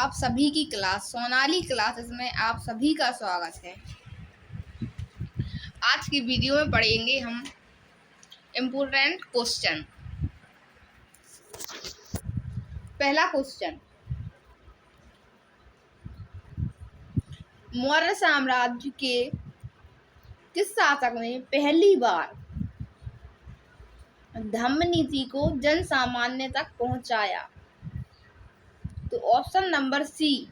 आप सभी की क्लास सोनाली क्लासेस में आप सभी का स्वागत है। आज की वीडियो में पढ़ेंगे हम इम्पोर्टेंट क्वेश्चन। पहला क्वेश्चन, मौर्य साम्राज्य के किस शासक ने पहली बार धम्म नीति को जन सामान्य तक पहुंचाया? तो ऑप्शन नंबर सी,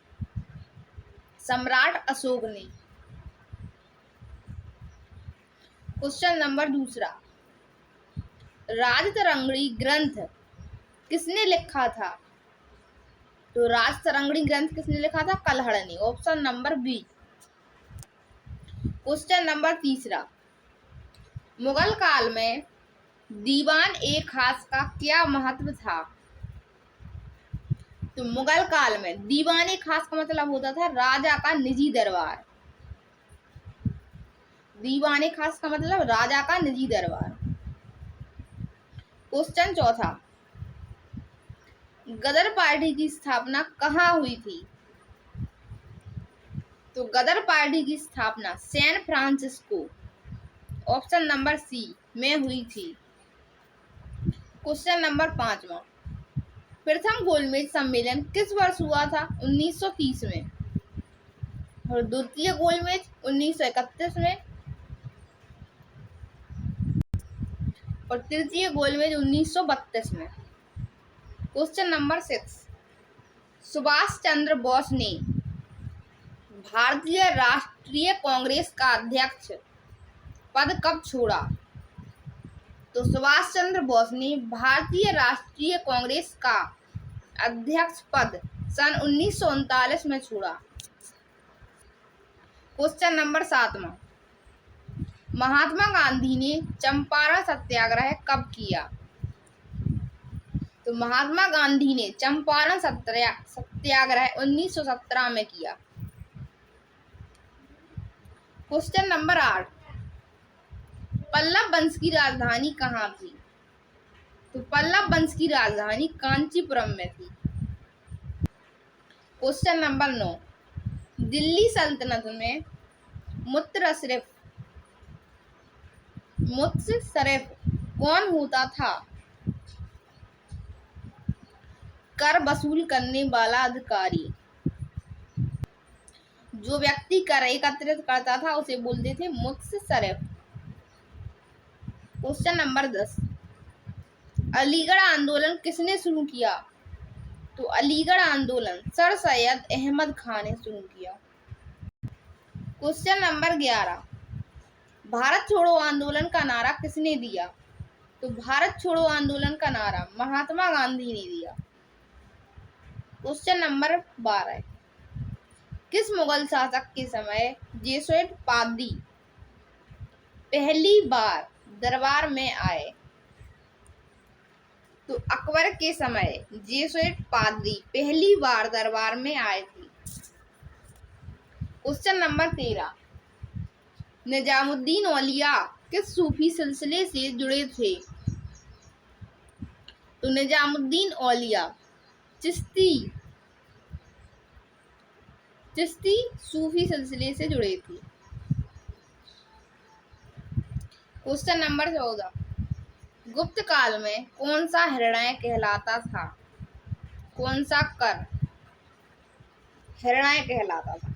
सम्राट अशोक ने। क्वेश्चन नंबर दूसरा, राजतरंगिणी ग्रंथ किसने लिखा था? तो राजतरंगिणी ग्रंथ किसने लिखा था? कल्हड़ ने। Option number B. Question number तीसरा, मुगल काल में दीवान ए खास का क्या महत्व था? तो मुगल काल में दीवान ए खास का मतलब होता था राजा का निजी दरबार। दीवान ए खास का मतलब राजा का निजी दरबार। क्वेश्चन चौथा, गदर पार्टी की स्थापना कहाँ हुई थी? तो गदर पार्टी की स्थापना San Francisco, option number C, में हुई थी। क्वेश्चन नंबर पांचवा, प्रथम गोलमेज सम्मेलन किस वर्ष हुआ था? 1930 में। और द्वितीय गोलमेज 1931 में और तृतीय गोलमेज 1932 में। क्वेश्चन नंबर 6, सुभाष चंद्र बोस ने भारतीय राष्ट्रीय कांग्रेस का अध्यक्ष पद कब छोड़ा? तो सुभाष चंद्र बोस ने भारतीय राष्ट्रीय कांग्रेस का अध्यक्ष पद सन 1939 में छोड़ा। क्वेश्चन नंबर 7वां, महात्मा गांधी ने चंपारण सत्याग्रह कब किया? तो महात्मा गांधी ने चंपारण सत्याग्रह 1917 में किया। क्वेश्चन नंबर 8, पल्लव वंश की राजधानी कहाँ थी? तो पल्लव वंश की राजधानी कांचीपुरम में थी। क्वेश्चन नंबर 9, दिल्ली सल्तनत में मुत्सरिफ कौन होता था? कर वसूल करने वाला अधिकारी। जो व्यक्ति कर एकत्रित करता था उसे बोलते थे मुत्सरिफ। क्वेश्चन नंबर 10, अलीगढ़ आंदोलन किसने शुरू किया? तो अलीगढ़ आंदोलन सर सैयद अहमद खान ने शुरू किया। क्वेश्चन नंबर 11, भारत छोड़ो आंदोलन का नारा किसने दिया? तो भारत छोड़ो आंदोलन का नारा महात्मा गांधी ने दिया। क्वेश्चन नंबर 12, किस मुगल शासक के समय जेसुइट पादरी पहली बार दरबार में आए? तो अकबर के समय जेसुइट पादरी पहली बार दरबार में आए थे। क्वेश्चन नंबर 13, निजामुद्दीन औलिया किस सूफी सिलसिले से जुड़े थे? तो निजामुद्दीन औलिया चिश्ती सूफी सिलसिले से जुड़े थे। क्वेश्चन नंबर 14, गुप्त काल में कौन सा हृदय कहलाता था? कौन सा कर हृदय कहलाता था?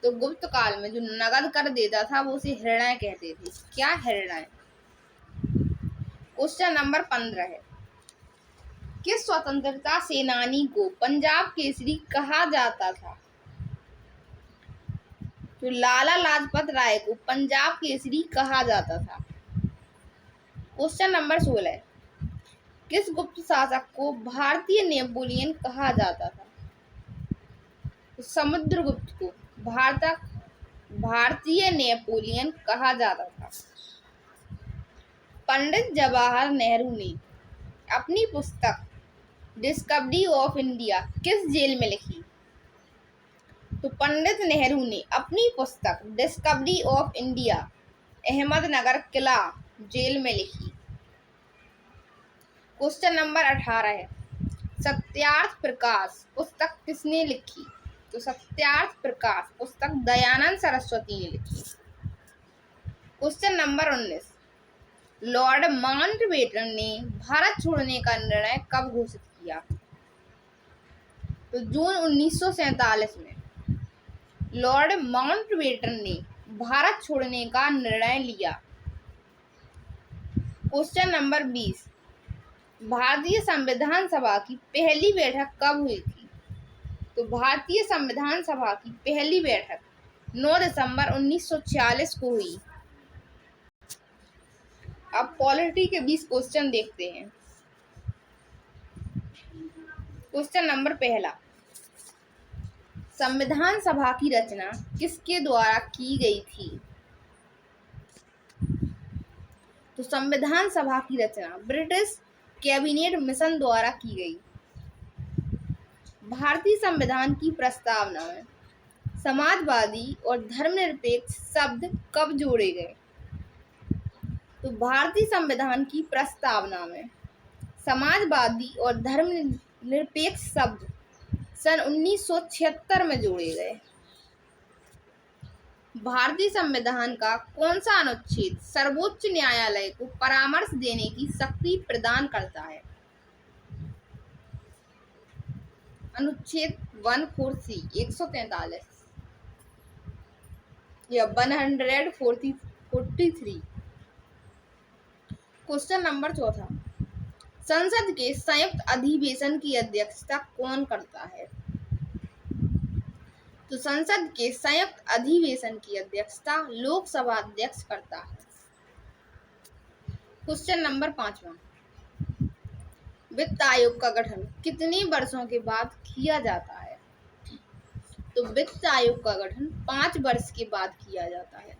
तो गुप्त काल में जो नगद कर देता था वो उसे हृदय कहते थे। क्या हृदय? क्वेश्चन नंबर 15 है, किस स्वतंत्रता सेनानी को पंजाब केसरी कहा जाता था? तो लाला लाजपत राय को पंजाब केसरी कहा जाता था। क्वेश्चन नंबर 16, किस गुप्त शासक को भारतीय नेपोलियन कहा जाता था? तो समुद्रगुप्त को भारतीय नेपोलियन कहा जाता था। पंडित जवाहर नेहरू ने अपनी पुस्तक डिस्कवरी ऑफ इंडिया किस जेल में लिखी? तो पंडित नेहरू ने अपनी पुस्तक डिस्कवरी ऑफ इंडिया अहमदनगर किला जेल में लिखी। क्वेश्चन नंबर 18 है, सत्यार्थ प्रकाश पुस्तक किसने लिखी? तो सत्यार्थ प्रकाश पुस्तक दयानंद सरस्वती ने लिखी। क्वेश्चन नंबर 19, लॉर्ड माउंटबेटन ने भारत छोड़ने का निर्णय कब घोषित किया? तो जून 1947 में लॉर्ड माउंटबेटन ने भारत छोड़ने का निर्णय लिया। क्वेश्चन नंबर 20, भारतीय संविधान सभा की पहली बैठक कब हुई थी? तो भारतीय संविधान सभा की पहली बैठक 9 दिसंबर 1946 को हुई। अब पॉलिटी के 20 क्वेश्चन देखते हैं। क्वेश्चन नंबर पहला, संविधान सभा की रचना किसके द्वारा की गई थी? तो संविधान सभा की रचना ब्रिटिश कैबिनेट मिशन द्वारा की गई। भारतीय संविधान की प्रस्तावना में समाजवादी और धर्मनिरपेक्ष शब्द कब जोड़े गए? तो भारतीय संविधान की प्रस्तावना में समाजवादी और धर्मनिरपेक्ष शब्द सन 1976 में जोड़े गए। भारतीय संविधान का कौन सा अनुच्छेद सर्वोच्च न्यायालय को परामर्श देने की शक्ति प्रदान करता है? अनुच्छेद 143 143 या 143। क्वेश्चन नंबर चौथा, संसद के संयुक्त अधिवेशन की अध्यक्षता कौन करता है? तो संसद के संयुक्त अधिवेशन की अध्यक्षता लोकसभा अध्यक्ष करता है। क्वेश्चन नंबर 5वां, वित्त आयोग का गठन कितने वर्षों के बाद किया जाता है? तो वित्त आयोग का गठन 5 वर्ष के बाद किया जाता है।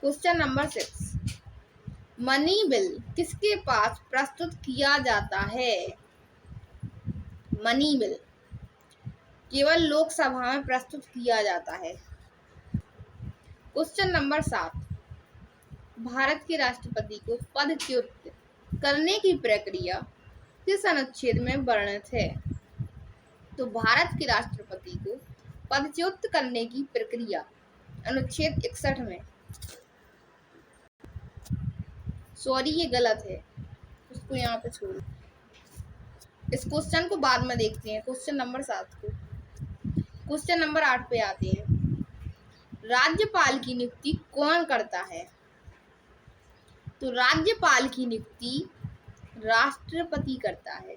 क्वेश्चन नंबर 6, मनी बिल किसके पास प्रस्तुत किया जाता है? मनी बिल केवल लोकसभा में प्रस्तुत किया जाता है। क्वेश्चन नंबर 7, भारत के राष्ट्रपति को पदच्युत करने की प्रक्रिया किस अनुच्छेद में वर्णित है? तो भारत के राष्ट्रपति को पदच्युत करने की प्रक्रिया अनुच्छेद 61 में। सॉरी, ये गलत है, उसको यहाँ पे छोड़। इस क्वेश्चन को बाद में देखते हैं, क्वेश्चन नंबर 7 को। क्वेश्चन नंबर 8 पे आते हैं, राज्यपाल की नियुक्ति कौन करता है? तो राज्यपाल की नियुक्ति राष्ट्रपति करता है।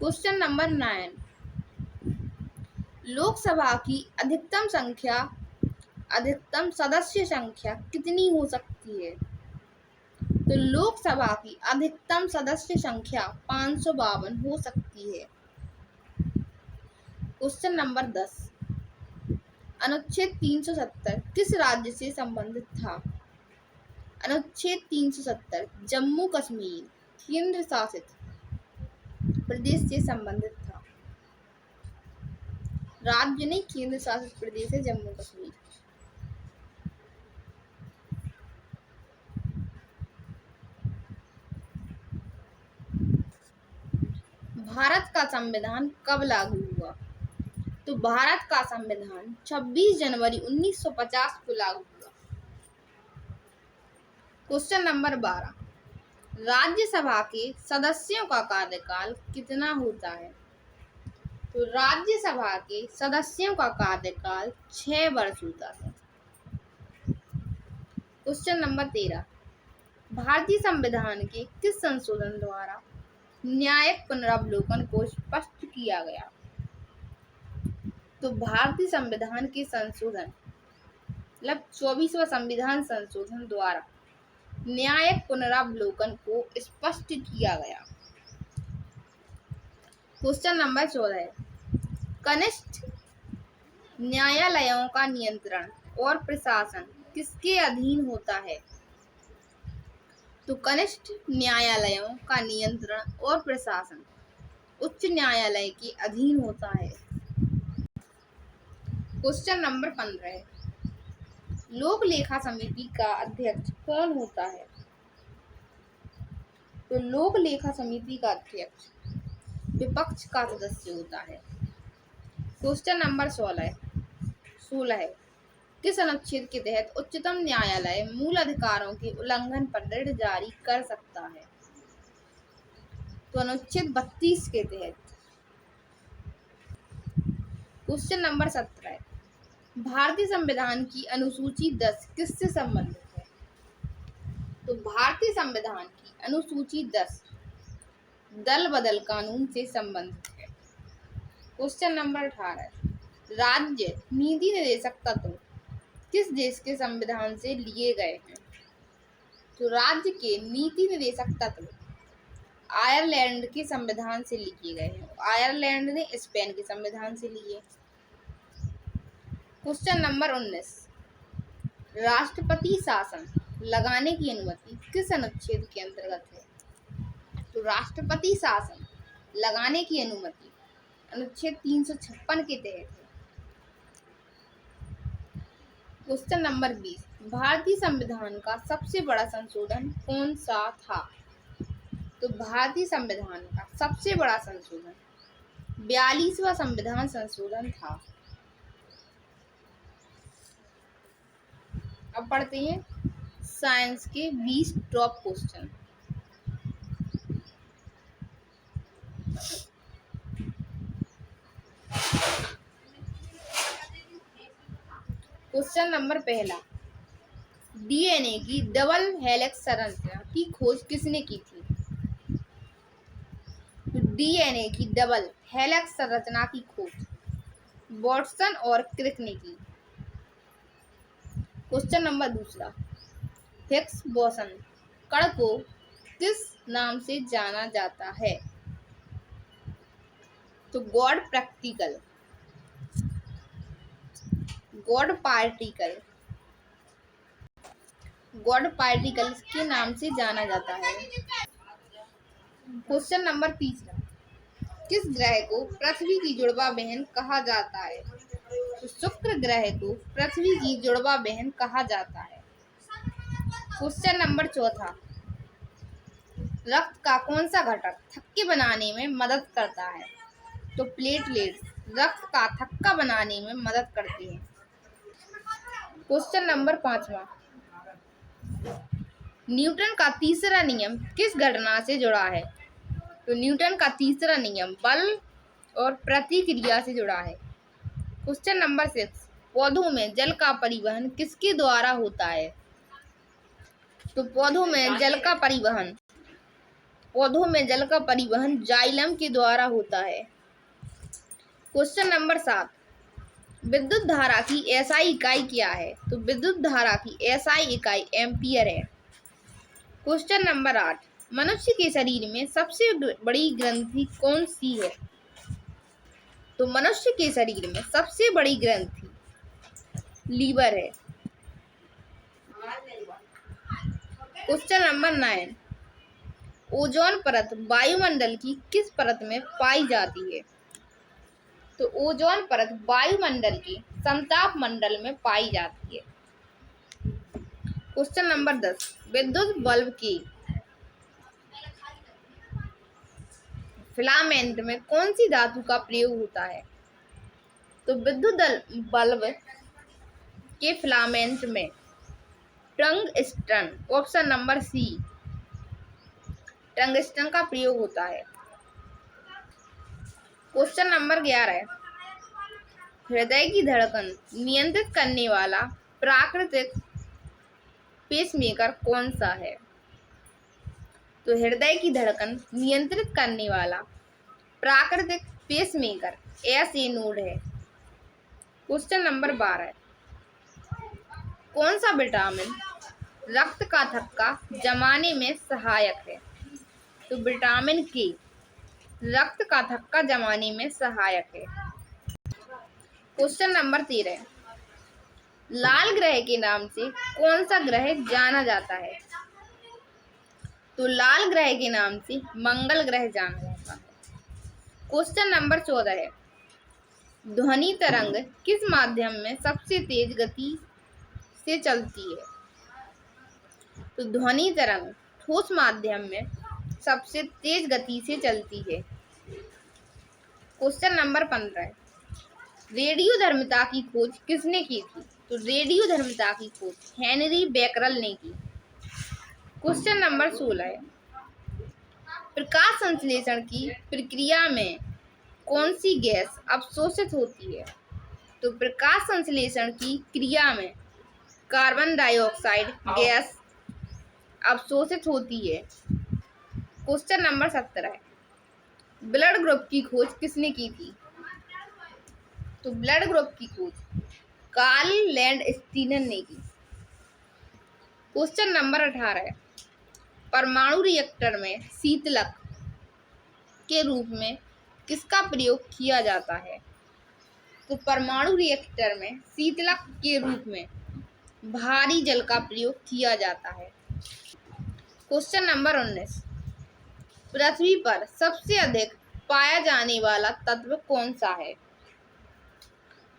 क्वेश्चन नंबर 9, लोकसभा की अधिकतम सदस्य संख्या कितनी हो सकती है? तो लोकसभा की अधिकतम सदस्य संख्या 552 हो सकती है। क्वेश्चन नंबर 10, अनुच्छेद 370 किस राज्य से संबंधित था? अनुच्छेद 370 जम्मू कश्मीर केंद्र शासित प्रदेश से संबंधित था। राज्य नहीं, केंद्र शासित प्रदेश है जम्मू कश्मीर। भारत का संविधान कब लागू हुआ? तो भारत का संविधान 26 जनवरी 1950 को लागू हुआ। क्वेश्चन नंबर 12, राज्यसभा के सदस्यों का कार्यकाल कितना होता है? तो राज्यसभा के सदस्यों का कार्यकाल 6 वर्ष होता है। क्वेश्चन नंबर 13, भारतीय संविधान के किस संशोधन द्वारा न्यायिक पुनरावलोकन को स्पष्ट किया गया? तो भारतीय संविधान के संशोधन मतलब 24वां संविधान संशोधन द्वारा न्यायिक पुनरावलोकन को स्पष्ट किया गया। क्वेश्चन नंबर 14, कनिष्ठ न्यायालयों का नियंत्रण और प्रशासन किसके अधीन होता है? तो कनिष्ठ न्यायालयों का नियंत्रण और प्रशासन उच्च न्यायालय के अधीन होता है। क्वेश्चन नंबर 15, लोक लेखा समिति का अध्यक्ष कौन होता है? तो लोक लेखा समिति का अध्यक्ष विपक्ष का सदस्य होता है। क्वेश्चन नंबर 16 है। किस अनुच्छेद के तहत उच्चतम न्यायालय मूल अधिकारों के उल्लंघन पर ऋण जारी कर सकता है? तो अनुच्छेद 32 के तहत। क्वेश्चन नंबर 17 है। भारतीय संविधान की अनुसूची 10 किससे संबंधित है? तो भारतीय संविधान की अनुसूची 10 दल बदल कानून से संबंधित है। क्वेश्चन नंबर 18 है। राज्य नीति निर्देशक तत्व किस देश के संविधान से लिए गए हैं? तो राज्य के नीति निर्देशक तत्व आयरलैंड के संविधान से लिए गए हैं। आयरलैंड ने स्पेन के संविधान से लिए। Question number 19। राष्ट्रपति शासन लगाने की अनुमति किस अनुच्छेद के अंतर्गत है? तो राष्ट्रपति शासन लगाने की अनुमति अनुच्छेद 356 के तहत है। Question number 20। भारतीय संविधान का सबसे बड़ा संशोधन कौन सा था? तो भारतीय संविधान का सबसे बड़ा संशोधन 42वां संविधान संशोधन था। अब पढ़ते हैं साइंस के 20 टॉप क्वेश्चन। क्वेश्चन नंबर पहला। डीएनए की डबल हेलिक्स संरचना की खोज किसने की थी? तो डीएनए की डबल हेलिक्स संरचना की खोज वाटसन और क्रिक ने की। क्वेश्चन नंबर दूसरा। हिग्स बोसन कण को किस नाम से जाना जाता है? तो गॉड प्रैक्टिकल गॉड पार्टिकल के नाम से जाना जाता है। क्वेश्चन नंबर तीसरा। किस ग्रह को पृथ्वी की जुड़वा बहन कहा जाता है? तो शुक्र ग्रह को पृथ्वी की जुड़वा बहन कहा जाता है। क्वेश्चन नंबर चौथा। रक्त का कौन सा घटक थक्के बनाने में मदद करता है? तो प्लेटलेट्स रक्त का थक्का बनाने में मदद करती हैं। क्वेश्चन नंबर 5वां। न्यूटन का तीसरा नियम किस घटना से जुड़ा है? तो न्यूटन का तीसरा नियम बल और प्रतिक्रिया से जुड़ा है। Question number 6। पौधों में जल का परिवहन किसके द्वारा होता है? तो पौधों में जल का परिवहन जाइलम के द्वारा होता है। Question number 7। विद्युत धारा की एसआई इकाई क्या है? तो विद्युत धारा की एसआई इकाई एम्पियर है। Question number 8। मनुष्य के शरीर में सबसे बड़ी ग्रंथि कौन सी है? तो मनुष्य के शरीर में सबसे बड़ी ग्रंथि लीवर है। Question number 9। ओजोन परत वायुमंडल की किस परत में पाई जाती है? तो ओजोन परत वायुमंडल के समताप मंडल में पाई जाती है। Question number 10। विद्युत बल्ब के फिलामेंट में कौन सी धातु का प्रयोग होता है? तो विद्युत बल्ब के फिलामेंट में tungsten option number C tungsten का प्रयोग होता है। Question number 11। हृदय की धड़कन नियंत्रित करने वाला प्राकृतिक पेसमेकर कौन सा है? तो हृदय की धड़कन नियंत्रित करने वाला प्राकृतिक पेसमेकर एसए नोड है। Question number 12। कौन सा विटामिन रक्त का थक्का जमाने में सहायक है? तो विटामिन के रक्त का थक्का जमाने में सहायक है। Question number 13। लाल ग्रह के नाम से कौन सा ग्रह जाना जाता है? तो लाल ग्रह के नाम से मंगल ग्रह जाना जाता है। क्वेश्चन नंबर 14 है। ध्वनि तरंग किस माध्यम में सबसे तेज गति से चलती है? तो ध्वनि तरंग ठोस माध्यम में सबसे तेज गति से चलती है। क्वेश्चन नंबर 15, रेडियो धर्मिता की खोज किसने की थी? तो रेडियो धर्मिता की खोज हेनरी बेकरल ने की। क्वेश्चन नंबर 16, प्रकाश संश्लेषण की प्रक्रिया में कौन सी गैस अवशोषित होती है? तो प्रकाश संश्लेषण की क्रिया में कार्बन डाइऑक्साइड गैस अवशोषित होती है। क्वेश्चन नंबर 17, ब्लड ग्रुप की खोज किसने की थी? तो ब्लड ग्रुप की खोज कार्ल लैंडस्टीनर ने की। क्वेश्चन नंबर 18, परमाणु रिएक्टर में शीतलक के रूप में किसका प्रयोग किया जाता है? तो परमाणु रिएक्टर में शीतलक के रूप में भारी जल का प्रयोग किया जाता है। क्वेश्चन नंबर 19, पृथ्वी पर सबसे अधिक पाया जाने वाला तत्व कौन सा है?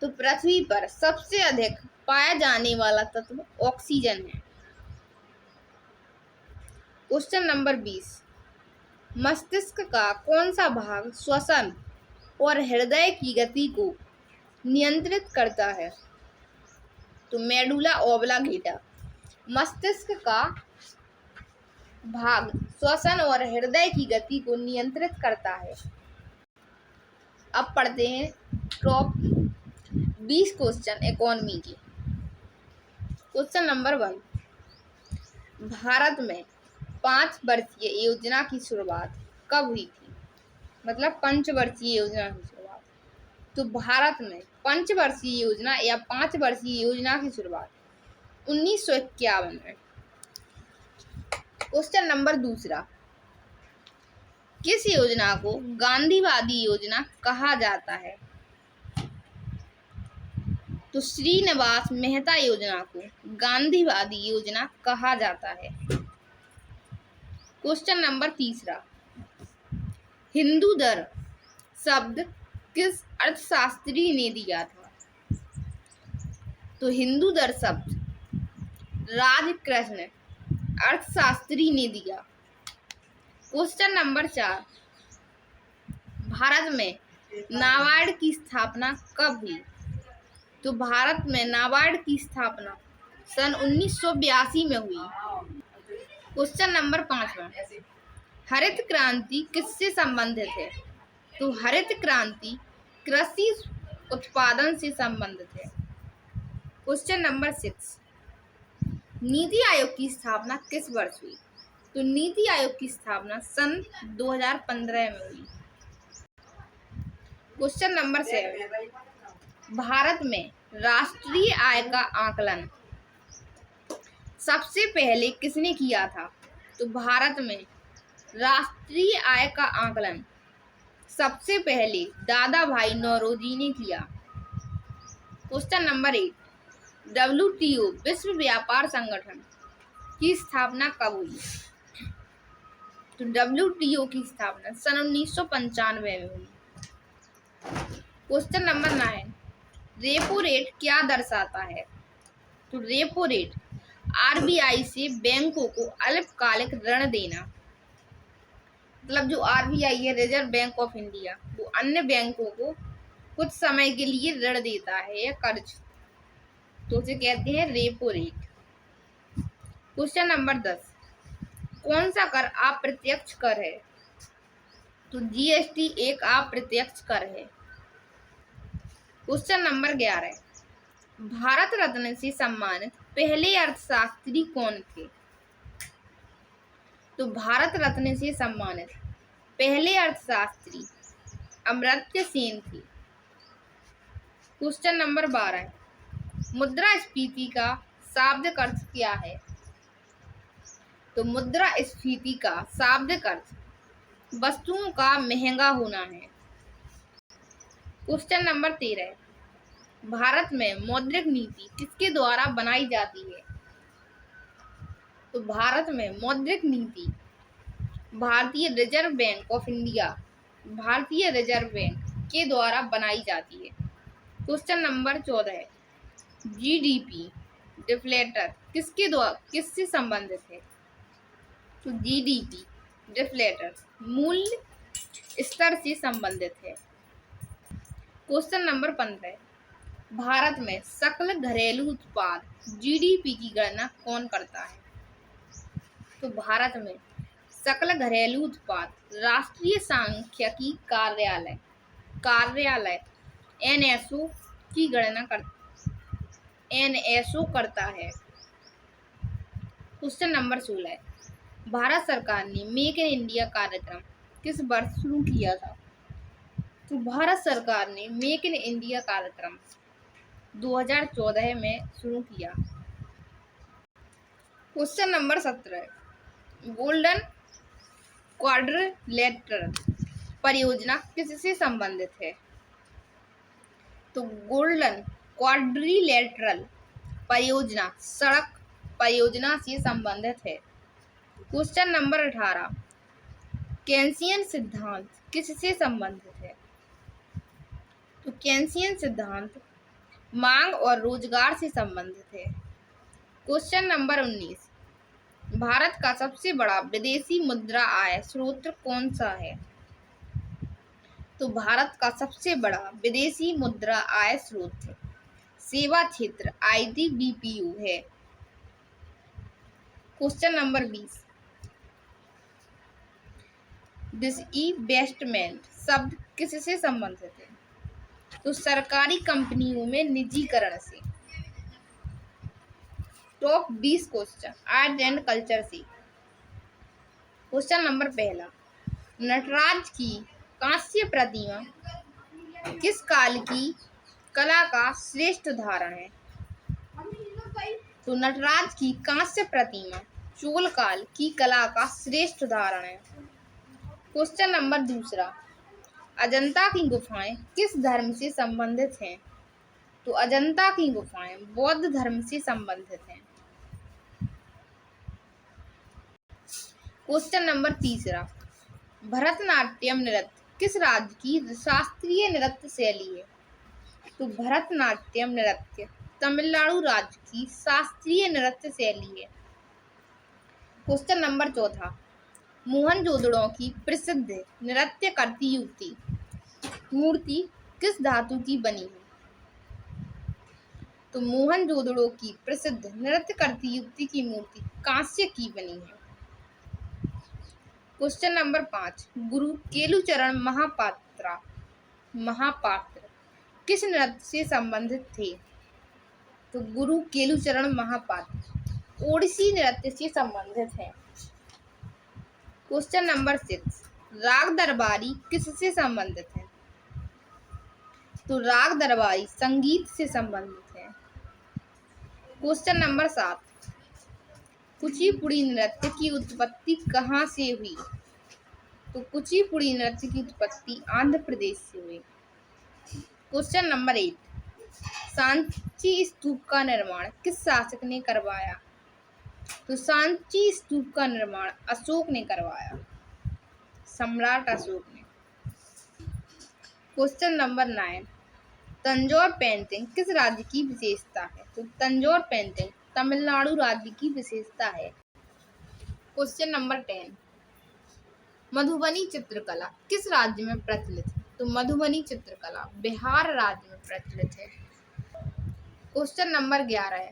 तो पृथ्वी पर सबसे अधिक पाया जाने वाला तत्व ऑक्सीजन है। क्वेश्चन नंबर 20, मस्तिष्क का कौन सा भाग श्वसन और हृदय की गति को नियंत्रित करता है? तो मेडुला ऑब्लांगेटा मस्तिष्क का भाग श्वसन और हृदय की गति को नियंत्रित करता है। अब पढ़ते हैं टॉप 20 क्वेश्चन इकोनॉमी के। क्वेश्चन नंबर 1, भारत में 5 वर्षीय योजना की शुरुआत कब हुई थी? मतलब पंचवर्षीय योजना की शुरुआत। तो भारत में पंचवर्षीय योजना या 5 वर्षीय योजना की शुरुआत 1951 में। क्वेश्चन नंबर 2, किस योजना को गांधीवादी योजना कहा जाता है? तो श्रीनिवास मेहता योजना को गांधीवादी योजना कहा जाता है। क्वेश्चन नंबर 3, हिंदू धर्म शब्द किस अर्थशास्त्री ने दिया था? तो हिंदू धर्म शब्द राजकृष्ण अर्थशास्त्री ने दिया। क्वेश्चन नंबर 4, भारत में नाबार्ड की स्थापना कब हुई? तो भारत में नाबार्ड की स्थापना सन 1982 में हुई। क्वेश्चन नंबर 5, हरित क्रांति किससे संबंधित है? तो हरित क्रांति कृषि उत्पादन से संबंधित है। क्वेश्चन नंबर 6, नीति आयोग की स्थापना किस वर्ष हुई? तो नीति आयोग की स्थापना सन 2015 में हुई। क्वेश्चन नंबर 7, भारत में राष्ट्रीय आय का आकलन सबसे पहले किसने किया था? तो भारत में राष्ट्रीय आय का आकलन सबसे पहले दादा भाई नौरोजी ने किया। क्वेश्चन नंबर 8, WTO विश्व व्यापार संगठन की स्थापना कब हुई? तो WTO की स्थापना सन 1995 में हुई। क्वेश्चन नंबर 9, रेपो रेट क्या दर्शाता है? तो रेपो रेट RBI से बैंकों को अल्पकालिक ऋण देना, मतलब जो RBI है रिजर्व बैंक ऑफ इंडिया, वो अन्य बैंकों को कुछ समय के लिए ऋण देता है या कर्ज, तो उसे कहते हैं रेपो रेट। क्वेश्चन नंबर 10, कौन सा कर अप्रत्यक्ष कर है? तो GST एक अप्रत्यक्ष कर है। क्वेश्चन नंबर 11, भारत रत्न से सम्मानित पहले अर्थशास्त्री कौन थे? तो भारत रत्न से सम्मानित पहले अर्थशास्त्री अमर्त्य सेन थे। क्वेश्चन नंबर 12, मुद्रास्फीति का शाब्दिक अर्थ क्या है? तो मुद्रास्फीति का शाब्दिक अर्थ वस्तुओं का महंगा होना है। क्वेश्चन नंबर 13, भारत में मौद्रिक नीति किसके द्वारा बनाई जाती है? तो भारत में मौद्रिक नीति भारतीय रिजर्व बैंक ऑफ इंडिया, भारतीय रिजर्व बैंक के द्वारा बनाई जाती है। क्वेश्चन नंबर 14, GDP डिफ्लेटर किससे संबंधित है? तो GDP डिफ्लेटर मूल्य स्तर से संबंधित है। क्वेश्चन नंबर 15, भारत में सकल घरेलू उत्पाद जीडीपी की गणना कौन करता है? तो भारत में सकल घरेलू उत्पाद राष्ट्रीय सांख्यिकी कार्यालय एनएसओ की गणना करता है। क्वेश्चन नंबर 16, भारत सरकार ने मेक इन इंडिया कार्यक्रम किस वर्ष शुरू किया था? तो भारत सरकार ने मेक इन इंडिया कार्यक्रम 2014 में शुरू किया। क्वेश्चन नंबर 17, गोल्डन क्वाड्रिलेटरल परियोजना किससे संबंधित है? तो गोल्डन क्वाड्रिलेटरल परियोजना सड़क परियोजना से संबंधित है। क्वेश्चन नंबर 18, केन्सियन सिद्धांत किससे संबंधित है? तो केन्सियन सिद्धांत मांग और रोजगार से संबंधित है। क्वेश्चन नंबर 19, भारत का सबसे बड़ा विदेशी मुद्रा आय स्रोत कौन सा है? तो भारत का सबसे बड़ा विदेशी मुद्रा आय स्रोत सेवा क्षेत्र ITBPU है। क्वेश्चन नंबर 20, डिसइन्वेस्टमेंट शब्द किससे संबंधित है? तो सरकारी कंपनियों में निजीकरण से। Top 20 question art and culture से। क्वेश्चन नंबर 1, नटराज की कांस्य प्रतिमा किस काल की कला का श्रेष्ठ उदाहरण है? तो नटराज की कांस्य प्रतिमा चोल काल की कला का श्रेष्ठ उदाहरण है। क्वेश्चन नंबर 2, अजंता की गुफाएं किस धर्म से संबंधित हैं? तो अजंता की गुफाएं बौद्ध धर्म से संबंधित हैं। क्वेश्चन नंबर 3, भरतनाट्यम नृत्य किस राज्य की शास्त्रीय नृत्य शैली है? तो भरतनाट्यम नृत्य तमिलनाडु राज्य की शास्त्रीय नृत्य शैली है। क्वेश्चन नंबर 4, मोहनजोदड़ो की प्रसिद्ध नृत्य करती युवती मूर्ति किस धातु की बनी है? तो मोहनजोदड़ो की प्रसिद्ध नृत्य करती युवती की मूर्ति कांस्य की बनी है। क्वेश्चन नंबर 5, गुरु केलुचरण महापात्र किस नृत्य से संबंधित थे? तो गुरु केलुचरण महापात्र ओडिसी नृत्य से संबंधित है। क्वेश्चन नंबर 6, राग दरबारी किससे संबंधित है? तो राग दरबारी संगीत से संबंधित है। क्वेश्चन नंबर 7, कुचिपुड़ी नृत्य की उत्पत्ति कहाँ से हुई? तो कुचिपुड़ी नृत्य की उत्पत्ति आंध्र प्रदेश से हुई। क्वेश्चन नंबर 8, सांची स्तूप का निर्माण किस शासक ने करवाया? तो सांची स्तूप का निर्माण अशोक ने करवाया, सम्राट अशोक ने। क्वेश्चन नंबर 9, तंजौर पेंटिंग किस राज्य की विशेषता है? तो तंजौर पेंटिंग तमिलनाडु राज्य की विशेषता है। क्वेश्चन नंबर 10, मधुबनी चित्रकला किस राज्य में प्रचलित है? तो मधुबनी चित्रकला बिहार राज्य में प्रचलित है। क्वेश्चन नंबर 11,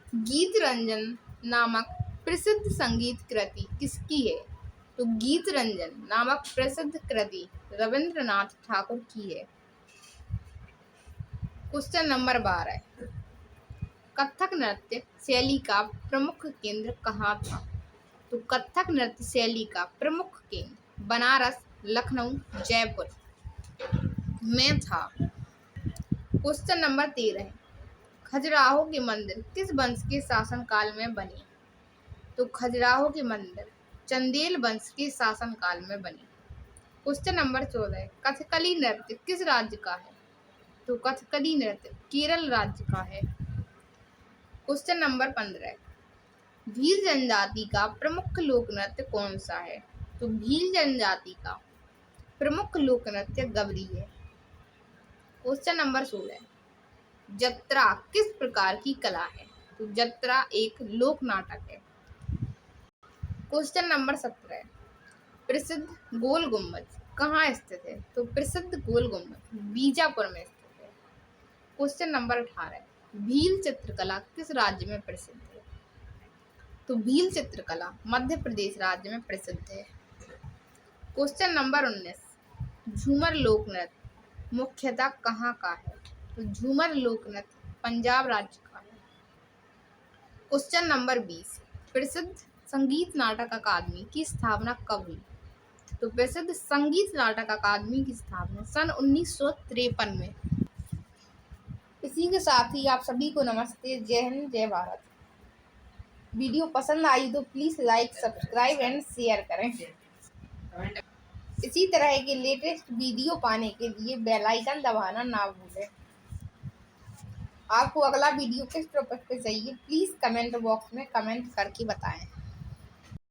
गीत रंजन नामक प्रसिद्ध संगीत कृति किसकी है? तो गीत रंजन नामक प्रसिद्ध कृति रविंद्रनाथ ठाकुर की है। क्वेश्चन नंबर 12, कथक नृत्य शैली का प्रमुख केंद्र कहाँ था? तो कथक नृत्य शैली का प्रमुख केंद्र बनारस, लखनऊ, जयपुर में था। क्वेश्चन नंबर 13, खजुराहो के मंदिर किस वंश के शासनकाल में बने? तो खजुराहो के मंदिर चंदेल वंश के शासनकाल में बने। क्वेश्चन नंबर 14, कथकली नृत्य किस राज्य का है? तो कथकली नृत्य केरल राज्य का है। क्वेश्चन नंबर 15, भील जनजाति का प्रमुख लोक नृत्य कौन सा है? तो भील जनजाति का प्रमुख लोक नृत्य गवरी है। क्वेश्चन नंबर 16, जत्रा किस प्रकार की कला है? तो जत्रा एक लोक नाटक है। क्वेश्चन नंबर 17, प्रसिद्ध गोल गुम्बद कहाँ स्थित है? तो प्रसिद्ध गोल गुम्बद बीजापुर में स्थित है। क्वेश्चन नंबर 18, भील चित्रकला किस राज्य में प्रसिद्ध है? तो भील चित्रकला मध्य प्रदेश राज्य में प्रसिद्ध है। क्वेश्चन नंबर 19, झूमर लोक नृत्य मुख्यतः कहाँ का है? तो झूमर लोक नृत्य पंजाब राज्य का है। क्वेश्चन नंबर 20, प्रसिद्ध संगीत नाटक अकादमी की स्थापना कब हुई? तो प्रसिद्ध संगीत नाटक अकादमी की स्थापना सन 1953 में। इसी के साथ ही आप सभी को नमस्ते, जय हिंद, जय भारत। वीडियो पसंद आई तो please like, subscribe and share करें। इसी तरह के लेटेस्ट वीडियो पाने के लिए बेल आइकन दबाना ना भूलें। आपको अगला वीडियो किस टॉपिक पे चाहिए प्लीज कमेंट बॉक्स में कमेंट करके बताएं।